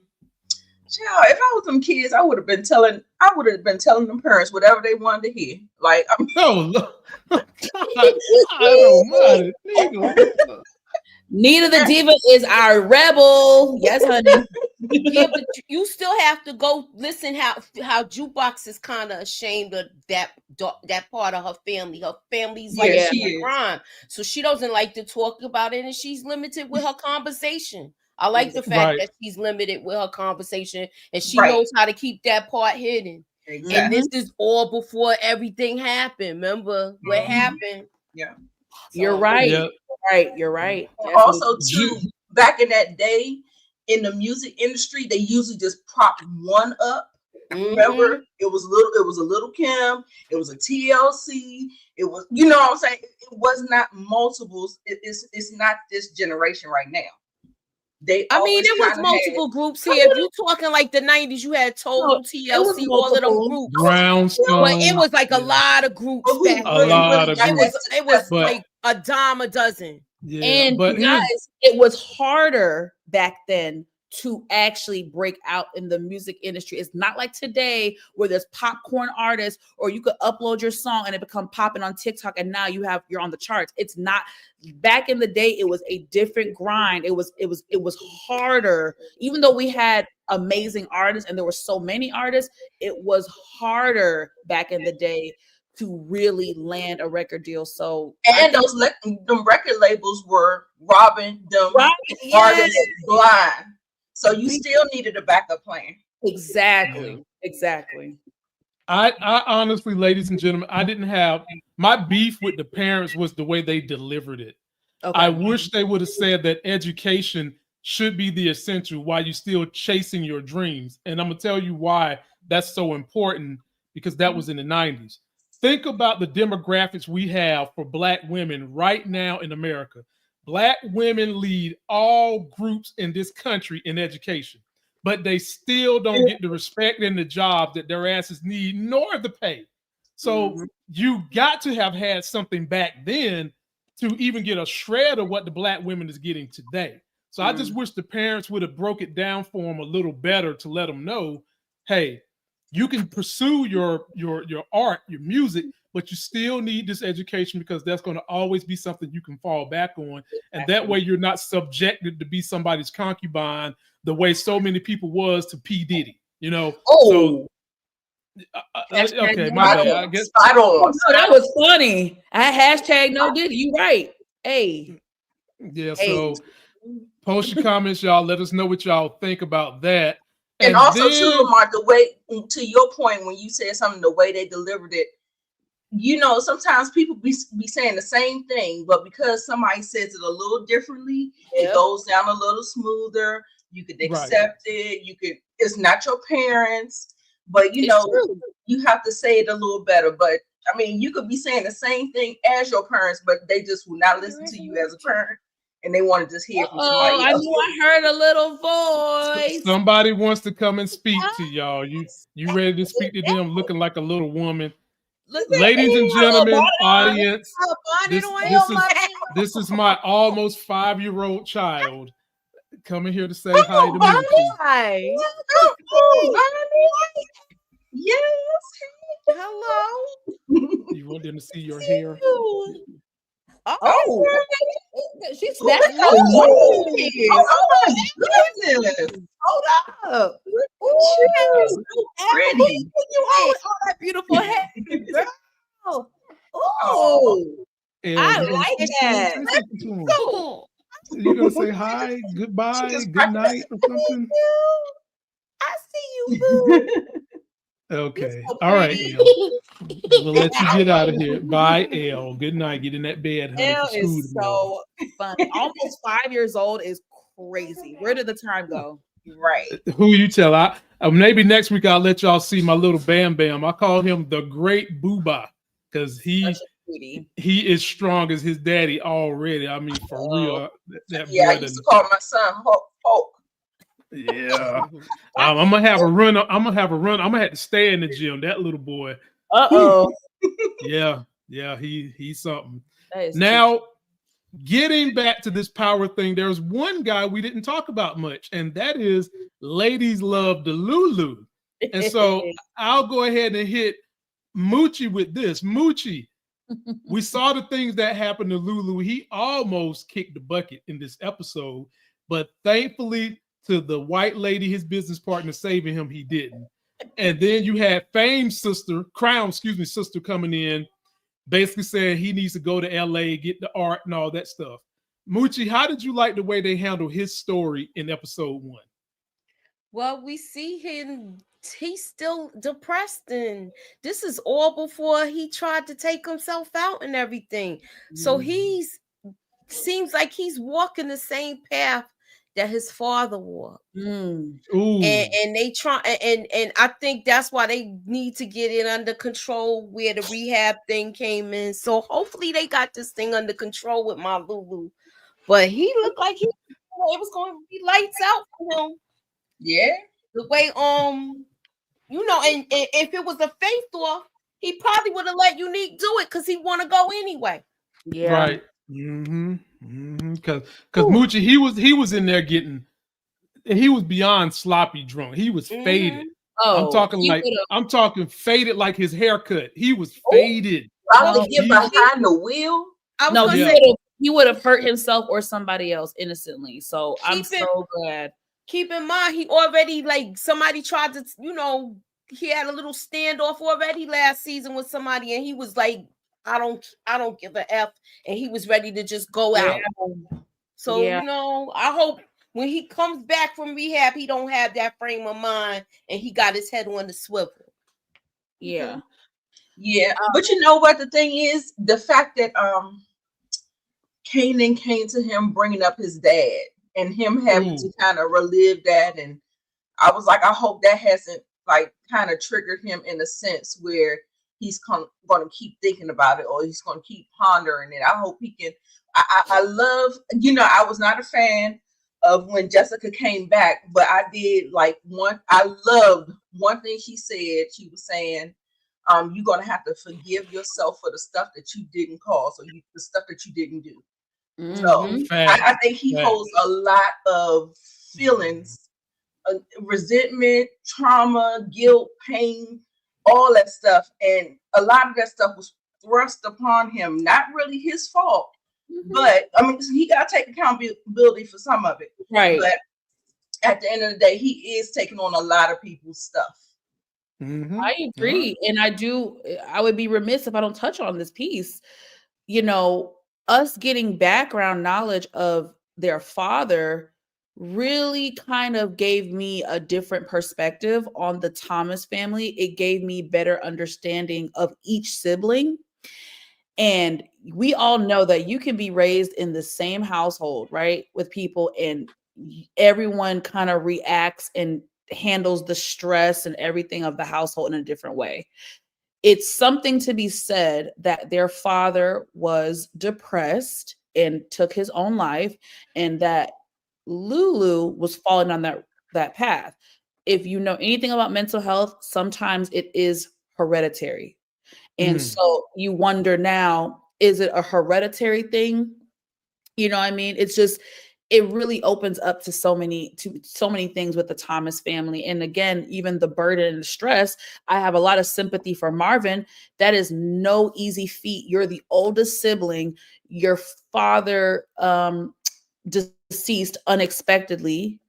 Child, if I was them kids, I would have been telling them parents whatever they wanted to hear. Like, I don't mind it. Nita the Diva is our rebel. Yes, honey. Yeah, but you still have to go listen how Jukebox is kind of ashamed of that part of her family. Her family's like a crime, so she doesn't like to talk about it, and she's limited with her conversation. I like the fact that she's limited with her conversation, and she knows how to keep that part hidden. Exactly. And this is all before everything happened. Remember what happened? Yeah, so, you're right. You're right. Also, too, back in that day, in the music industry, they usually just propped one up. Remember, it was a little Kim, it was a TLC, it was, you know what I'm saying? It was not multiples. It's not this generation right now. They I mean, always there was kinda multiple groups here. If you talking like the 90s, you had Total, TLC, all of them groups. Brownstone. But it was like a lot of groups But who back A really, then. lot really of got groups. It was but like a dime a dozen. Yeah, And but you guys, it was harder back then to actually break out in the music industry. It's not like today where there's popcorn artists or you could upload your song and it become popping on TikTok and now you're on the charts. It's not. Back in the day, it was a different grind. It was harder. Even though we had amazing artists and there were so many artists, it was harder back in the day to really land a record deal. So and them record labels were robbing them artists blind. So you still needed a backup plan. Exactly. I honestly, ladies and gentlemen, I didn't have my beef with the parents was the way they delivered it. Okay. I wish they would have said that education should be the essential while you're still chasing your dreams. And I'm gonna tell you why that's so important, because that was in the 90s. Think about the demographics we have for Black women right now in America. Black women lead all groups in this country in education, but they still don't get the respect and the job that their asses need, nor the pay. So you got to have had something back then to even get a shred of what the Black women is getting today. So I just wish the parents would have broke it down for them a little better to let them know, hey, you can pursue your art, your music, but you still need this education because that's going to always be something you can fall back on. And that way you're not subjected to be somebody's concubine the way so many people was to P. Diddy, you know? So, okay, my bad. I guess. No, that was funny. I hashtag no Diddy. You right. Hey. Yeah, so post your comments, y'all. Let us know what y'all think about that. And also, too, Lamont, the way, to your point, when you said something, the way they delivered it, you know, sometimes people be saying the same thing, but because somebody says it a little differently, it goes down a little smoother. You could accept it. You could. It's not your parents, but you know, you have to say it a little better. But I mean, you could be saying the same thing as your parents, but they just will not listen to you as a parent. And they want to just hear from somebody else. I knew I heard a little voice. Somebody wants to come and speak to y'all. You ready to speak to them looking like a little woman? Ladies and gentlemen, audience, this is my almost 5-year-old child coming here to say hi to me. Hi. Yes. Hello. You want them to see your hair? Oh, she snapped. Oh my goodness. Hold up. She's so pretty. You always all that beautiful hair, girl. Oh, I like that. You gonna say hi, goodbye, good night, or something? I see you, boo. Okay. All right, Elle. We'll let you get out of here. Bye, Elle. Good night. Get in that bed, honey. Elle is so funny. Almost 5 years old is crazy. Where did the time go? Right. Who you tell? Maybe next week I'll let y'all see my little Bam Bam. I call him the Great Booba because he is strong as his daddy already. I mean, for real. That I used to call my son Hulk. Yeah, I'm gonna have a run. I'm gonna have to stay in the gym. That little boy. Yeah, he's something. Now, getting back to this power thing, there's one guy we didn't talk about much, and that is ladies love the Lulu. And so I'll go ahead and hit Moochie with this. Moochie, we saw the things that happened to Lulu. He almost kicked the bucket in this episode, but thankfully, to the white lady, his business partner, saving him, he didn't. And then you had Crown sister coming in, basically saying he needs to go to LA, get the art and all that stuff. Moochie, how did you like the way they handled his story in episode 1? Well, we see him, he's still depressed, and this is all before he tried to take himself out and everything. So seems like he's walking the same path that his father walked. And they try, and I think that's why they need to get it under control, where the rehab thing came in. So hopefully they got this thing under control with my Lulu. But he looked like he it was going to be lights out for him. Yeah. The way you know, and if it was a face off, he probably would have let Unique do it because he want to go anyway. Yeah. Right. Because Moochie, he was in there getting, he was beyond sloppy drunk. He was faded. Oh, I'm talking faded like his haircut. He was faded. Probably get behind the wheel. I was gonna say he would have hurt himself or somebody else innocently. So I'm so glad. Keep in mind, he already, like, somebody tried to, you know, he had a little standoff already last season with somebody, and he was like, I don't give a F, and he was ready to just go out. So you know, I hope when he comes back from rehab, he don't have that frame of mind and he got his head on the swivel. Yeah. Yeah. But you know what the thing is? The fact that Kanan came to him bringing up his dad and him having to kind of relive that, and I was like, I hope that hasn't like kind of triggered him in a sense where he's going to keep thinking about it, or he's going to keep pondering it. I hope he can. I love, you know, I was not a fan of when Jessica came back, but I did like I loved one thing she said. She was saying, you're going to have to forgive yourself for the stuff that you didn't cause, or the stuff that you didn't do. So I think he holds a lot of feelings, resentment, trauma, guilt, pain, all that stuff. And a lot of that stuff was thrust upon him. Not really his fault, but I mean, he got to take accountability for some of it. Right. But at the end of the day, he is taking on a lot of people's stuff. I agree. And I would be remiss if I don't touch on this piece. You know, us getting background knowledge of their father really kind of gave me a different perspective on the Thomas family. It gave me better understanding of each sibling. And we all know that you can be raised in the same household, right, with people, and everyone kind of reacts and handles the stress and everything of the household in a different way. It's something to be said that their father was depressed and took his own life, and that Lulu was falling on that path. If you know anything about mental health, sometimes it is hereditary. And so you wonder now, is it a hereditary thing? You know what I mean? It's just, it really opens up to so many things with the Thomas family. And again, even the burden and the stress, I have a lot of sympathy for Marvin. That is no easy feat. You're the oldest sibling. Your father deceased unexpectedly,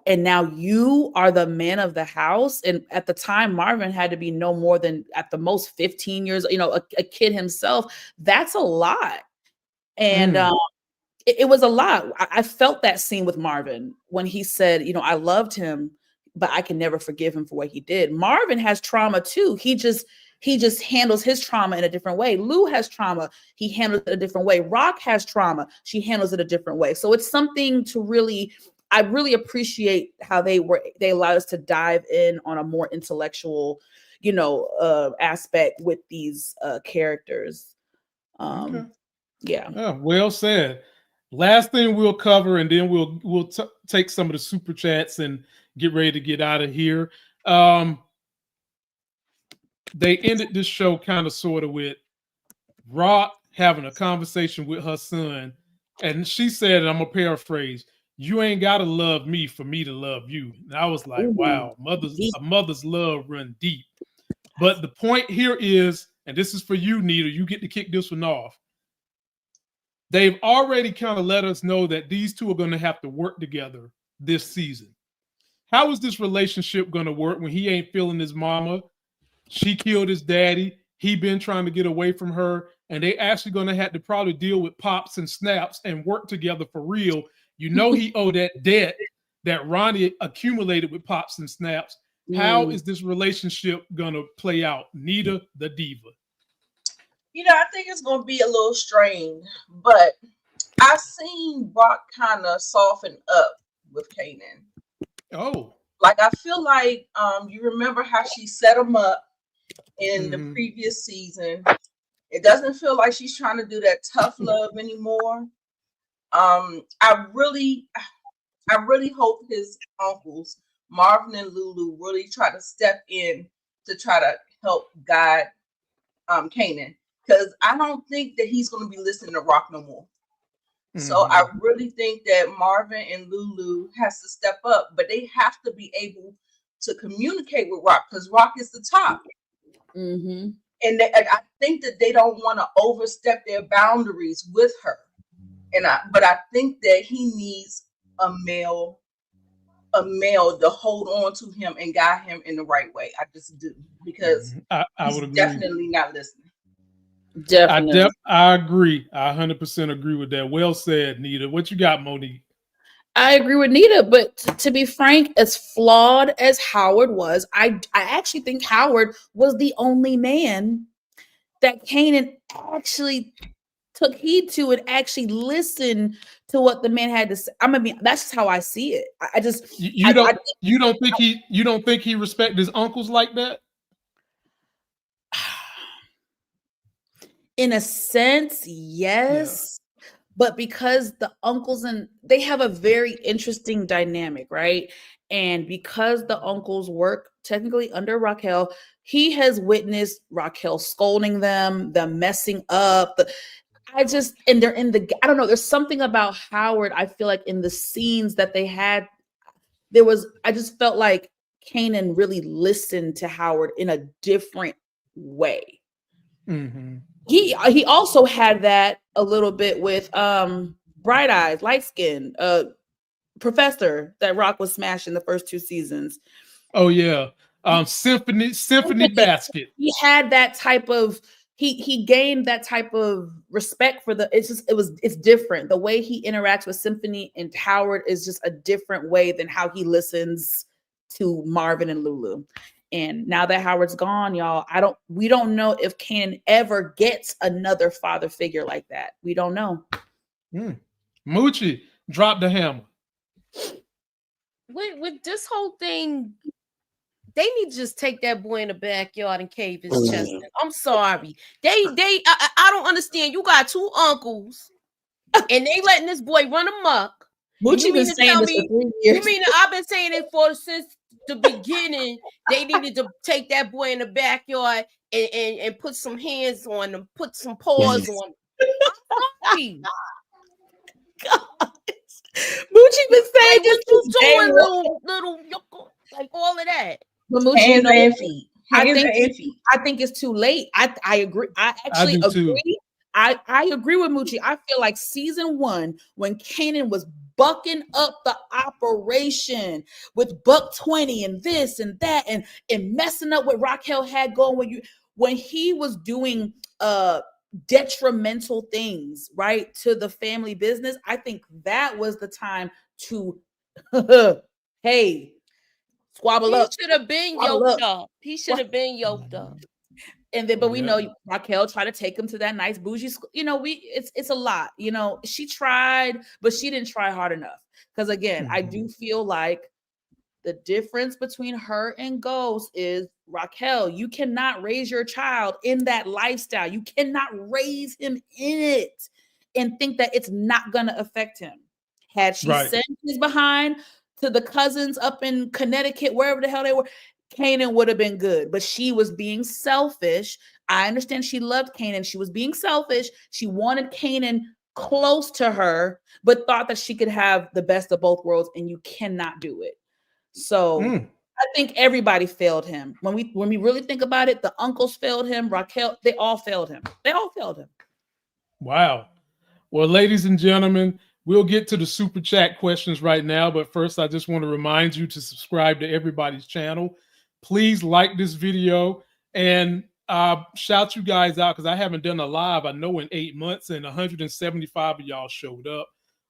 and now you are the man of the house. And at the time, Marvin had to be no more than at the most 15 years, you know, a kid himself. That's a lot. And it was a lot. I felt that scene with Marvin when he said, you know, I loved him, but I can never forgive him for what he did. Marvin has trauma too. He just handles his trauma in a different way. Lou has trauma. He handles it a different way. Rock has trauma. She handles it a different way. So it's something to I really appreciate how they allowed us to dive in on a more intellectual, you know, aspect with these characters. Yeah. Well said. Last thing we'll cover, and then we'll take some of the super chats and get ready to get out of here. They ended this show kind of sort of with Rock having a conversation with her son, and she said, and I'm gonna paraphrase, "You ain't gotta love me for me to love you." And I was like, wow, a mother's love run deep. But the point here is, and this is for you, Nita, you get to kick this one off. They've already kind of let us know that these two are going to have to work together this season. How is this relationship going to work when he ain't feeling his mama? She killed his daddy. He been trying to get away from her, and they actually going to have to probably deal with pops and snaps and work together for real. You know he owed that debt that Ronnie accumulated with pops and snaps. How is this relationship going to play out? Nita, the diva. You know, I think it's going to be a little strained, but I've seen Brock kind of soften up with Kanan. Oh. Like, I feel like you remember how she set him up in the previous season. It doesn't feel like she's trying to do that tough love anymore. I really hope his uncles, Marvin and Lulu, really try to step in to try to help guide Kanan. Because I don't think that he's going to be listening to Rock no more. So I really think that Marvin and Lulu has to step up, but they have to be able to communicate with Rock because Rock is the top. Mm-hmm. And I think that they don't want to overstep their boundaries with her. But I think that he needs a male to hold on to him and guide him in the right way. I just do, because I would agree. Definitely not listening. Definitely. I agree. I 100% agree with that. Well said, Nita. What you got, Monique? I agree with Nita, but to be frank, as flawed as Howard was, I actually think Howard was the only man that Kanan actually took heed to and actually listened to what the man had to say. I mean, that's just how I see it. I just you don't think he respect his uncles like that? In a sense, yes. Yeah. But because the uncles they have a very interesting dynamic, right? And because the uncles work technically under Raquel, he has witnessed Raquel scolding them messing up. And they're in the, I don't know, there's something about Howard, I feel like in the scenes that they had, I just felt like Kanan really listened to Howard in a different way. Mm-hmm. He also had that a little bit with Bright Eyes, light skin, professor that Rock was smashing the first 2 seasons. Oh yeah. Symphony Basket. He had that type of he gained that type of respect for it's different. The way he interacts with Symphony and Howard is just a different way than how he listens to Marvin and Lulu. And now that Howard's gone, y'all, we don't know if Kanan ever gets another father figure like that. We don't know. Moochie, drop the hammer. With this whole thing, they need to just take that boy in the backyard and cave his chest in. I'm sorry. I don't understand. You got 2 uncles, and they letting this boy run amok. Moochie been saying this for 3 years. You mean I've been saying it since the beginning? They needed to take that boy in the backyard and put some hands on him, put some paws on him. I'm sorry. God. Moochie been saying this was doing little like all of that. But Moochie, hands and feet. I think it's too late. I agree. I actually agree. I agree with Moochie. I feel like season 1, when Kanan was bucking up the operation with $120 and this and that and messing up what Raquel had going, when he was doing detrimental things, right, to the family business, I think that was the time to hey, squabble up. He should have been yoked up. He should have been yoked up. And then, but we know Raquel tried to take him to that nice bougie school. It's a lot. She tried, but she didn't try hard enough. Because again, I do feel like the difference between her and Ghost is, Raquel, you cannot raise your child in that lifestyle. You cannot raise him in it and think that it's not going to affect him. Had she sent his behind to the cousins up in Connecticut, wherever the hell they were, Kanan would have been good, but she was being selfish. I understand she loved Kanan. She was being selfish. She wanted Kanan close to her, but thought that she could have the best of both worlds, and you cannot do it. So I think everybody failed him. When we really think about it, the uncles failed him. Raquel, they all failed him. Wow. Well, ladies and gentlemen, we'll get to the super chat questions right now, but first I just want to remind you to subscribe to everybody's channel. Please like this video and shout you guys out, because I haven't done a live, I know, in 8 months, and 175 of y'all showed up.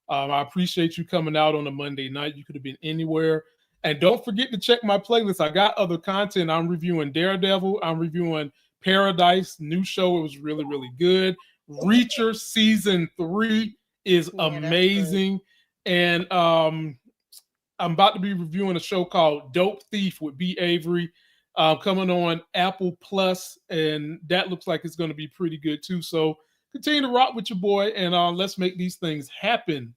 I appreciate you coming out on a Monday night. You could have been anywhere. And don't forget to check my playlist. I got other content. I'm reviewing Daredevil. I'm reviewing Paradise, new show. It was really, really good. Reacher season 3 is amazing. And I'm about to be reviewing a show called Dope Thief with B. Avery, coming on Apple Plus, and that looks like it's going to be pretty good too. So continue to rock with your boy, and let's make these things happen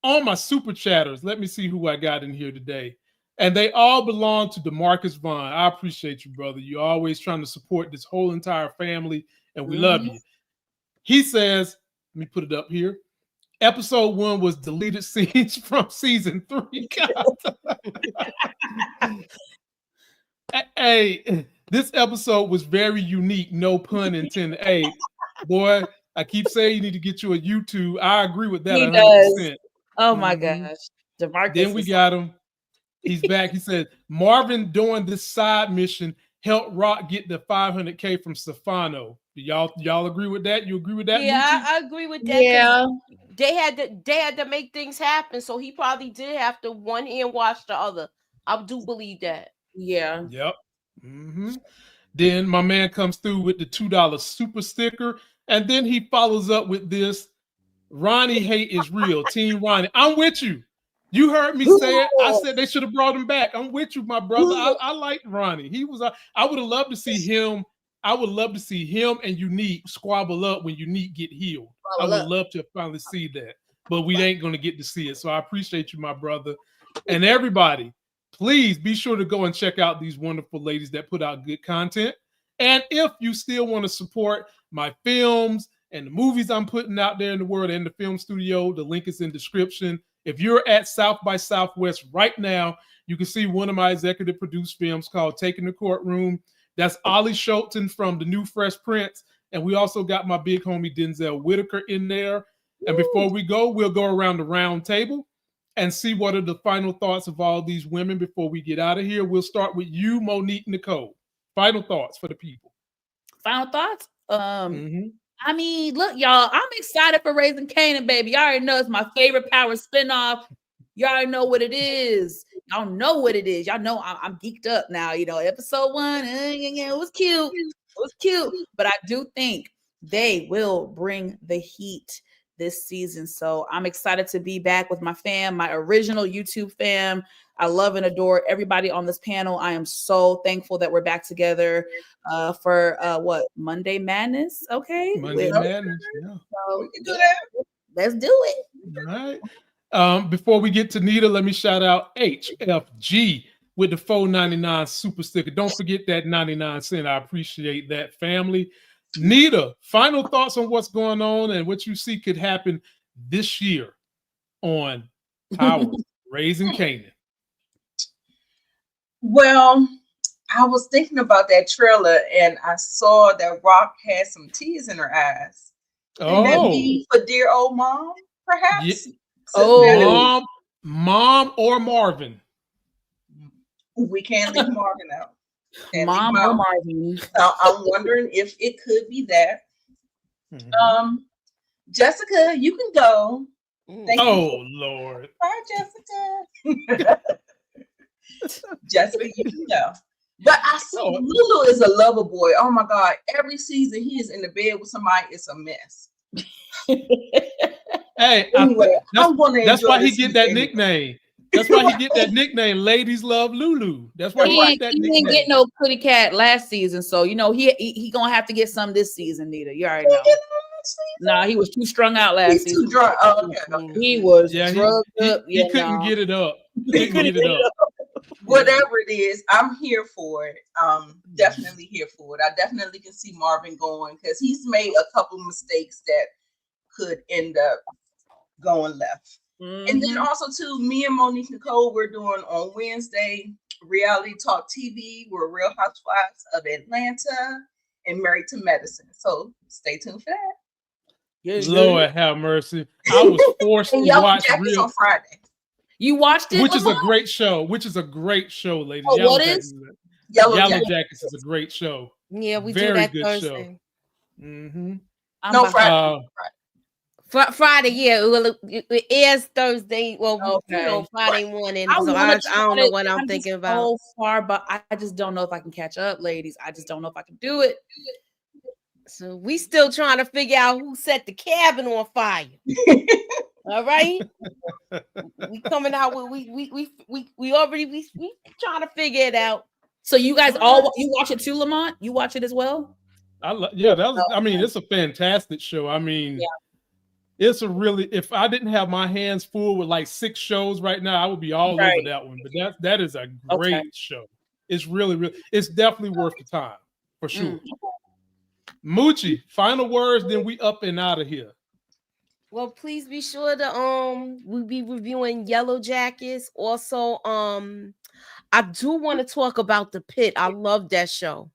on my super chatters, let me see who I got in here today. And they all belong to DeMarcus Vaughn. I appreciate you, brother. You're always trying to support this whole entire family, and we love you. He says, let me put it up here. Episode 1 was deleted scenes from season 3. Hey, this episode was very unique. No pun intended. Hey, boy, I keep saying you need to get you a YouTube. I agree with that. He 100%. does. Oh my gosh. DeMarcus. Then we got him. He's back. He said Marvin doing this side mission helped Rock get the 500K from Stefano. Do y'all agree with that? You agree with that? Yeah, I agree with that. Yeah. They had to make things happen. So he probably did have to one hand wash the other. I do believe that. Yeah. Yep. Then my man comes through with the $2 super sticker. And then he follows up with this. Ronnie hate is real. Team Ronnie. I'm with you. You heard me say it. I said they should have brought him back. I'm with you, my brother. I like Ronnie. He was. I would have loved to see him. I would love to see him and Unique squabble up when Unique get healed. I would love to finally see that, but we ain't going to get to see it. So I appreciate you, my brother, and everybody. Please be sure to go and check out these wonderful ladies that put out good content. And if you still want to support my films and the movies I'm putting out there in the world and the film studio, the link is in the description. If you're at South by Southwest right now, you can see one of my executive produced films called Taking the Courtroom. That's Ollie Schulten from the new Fresh Prince. And we also got my big homie Denzel Whitaker in there. And before we go, we'll go around the round table and see what are the final thoughts of all these women before we get out of here. We'll start with you, Monique Nicole. Final thoughts for the people. Final thoughts? I mean, look, y'all, I'm excited for Raising Kanan, baby. Y'all already know it's my favorite Power spinoff. Y'all already know what it is. Y'all know what it is. Y'all know I'm geeked up now. You know, episode 1, it was cute. It was cute. But I do think they will bring the heat this season. So I'm excited to be back with my fam, my original YouTube fam. I love and adore everybody on this panel. I am so thankful that we're back together for what, Monday Madness? Okay. Monday Madness. Yeah. So we can do that. Let's do it. All right. Before we get to Nita, let me shout out HFG with the $4.99 super sticker. Don't forget that 99 cents. I appreciate that, family. Nita, final thoughts on what's going on and what you see could happen this year on Power Raising Kanan. Well, I was thinking about that trailer and I saw that Rock had some tears in her eyes. Can that be for dear old mom, perhaps? Yeah. Mom or Marvin. We can't leave Marvin out. Mom or Marvin. So I'm wondering if it could be that. Jessica, you can go. Thank you. Lord. Bye, Jessica. Jessica, you can go. But I see Lulu is a lover boy. Oh my God. Every season he is in the bed with somebody, it's a mess. Hey, anyway, that's why he get that nickname. That's why he get that nickname. Ladies love Lulu. That's why he get that nickname. He didn't get no kitty cat last season, so you know he gonna have to get some this season. Nita, you already know. Nah, he was too strung out last season. Too drunk. Oh, okay. He was drugged up. He couldn't get it up. He couldn't get it up. Whatever it is, I'm here for it. Definitely here for it. I definitely can see Marvin going because he's made a couple mistakes that could end up going left. And then also too, me and Monique Nicole, we're doing on Wednesday Reality Talk TV. We're Real Housewives of Atlanta and Married to Medicine. So stay tuned for that. Yes, Lord have mercy. I was forced to watch Real on Friday. You watched it, which is a great show. Ladies. Oh, what is Yellow Jackets is a great show. Yeah, we Very do that good Thursday. Show. Friday. Friday, yeah. It airs Thursday. Well, you know, Friday morning. So I don't know what I'm thinking about. So far, but I just don't know if I can catch up, ladies. I just don't know if I can do it. So we still trying to figure out who set the cabin on fire. All right, we coming out with we already trying to figure it out. So you guys you watch it too, Lamont? You watch it as well? I mean, it's a fantastic show. I mean, It's a really, if I didn't have my hands full with like 6 shows right now, I would be all over that one. But that is a great show. It's really, it's definitely worth the time for sure. Moochie, final words, then we up and out of here. Well, please be sure to we'll be reviewing Yellow Jackets. Also, I do want to talk about The Pit. I love that show.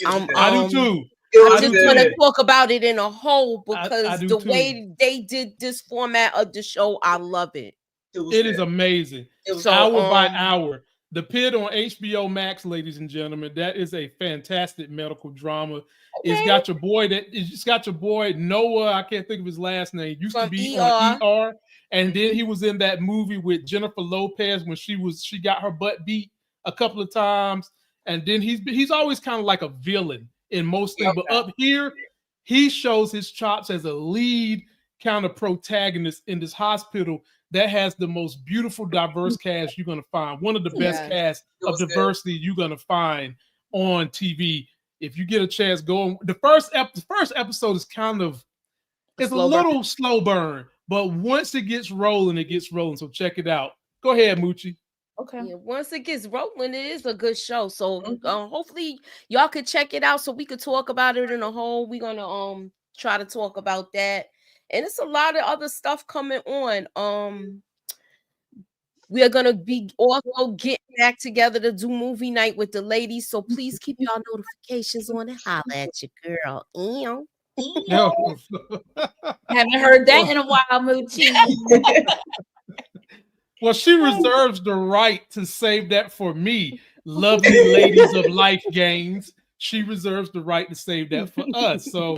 I do too. I just want to talk about it in a whole because the way they did this format of the show, I love it. It is amazing. Hour by hour. The Pit on HBO Max, ladies and gentlemen. That is a fantastic medical drama. It's got your boy Noah. I can't think of his last name. Used to be on ER, and then he was in that movie with Jennifer Lopez when she got her butt beat a couple of times, and then he's always kind of like a villain in most things. But up here, he shows his chops as a lead kind of protagonist in this hospital that has the most beautiful, diverse cast you're going to find. One of the best casts of diversity you're going to find on TV. If you get a chance, go on. The first episode is kind of, it's a little slow burn, but once it gets rolling, it gets rolling. So check it out. Go ahead, Moochie. Okay. Yeah, once it gets rolling, it is a good show. So hopefully y'all could check it out so we could talk about it in a whole. We're gonna try to talk about that. And it's a lot of other stuff coming on. We are gonna be also getting back together to do movie night with the ladies. So please keep y'all notifications on and holla at your girl. Haven't heard that in a while, Moochie. Well, she reserves the right to save that for me, lovely ladies of Life Games. She reserves the right to save that for us. So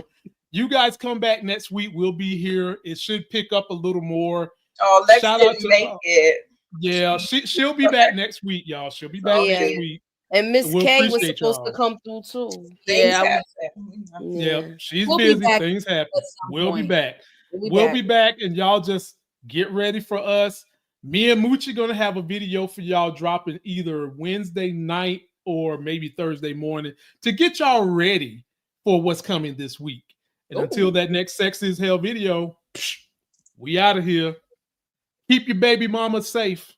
you guys come back next week. We'll be here. It should pick up a little more. Oh, let's make it. Yeah, she'll be back next week, y'all. She'll be back next week. And Miss K was supposed to come through too. Yeah, she's busy. Things happen. We'll be back. We'll be back, and y'all just get ready for us. Me and Moochie gonna have a video for y'all dropping either Wednesday night or maybe Thursday morning to get y'all ready for what's coming this week. And until that next Sexy as Hell video, we out of here. Keep your baby mama safe.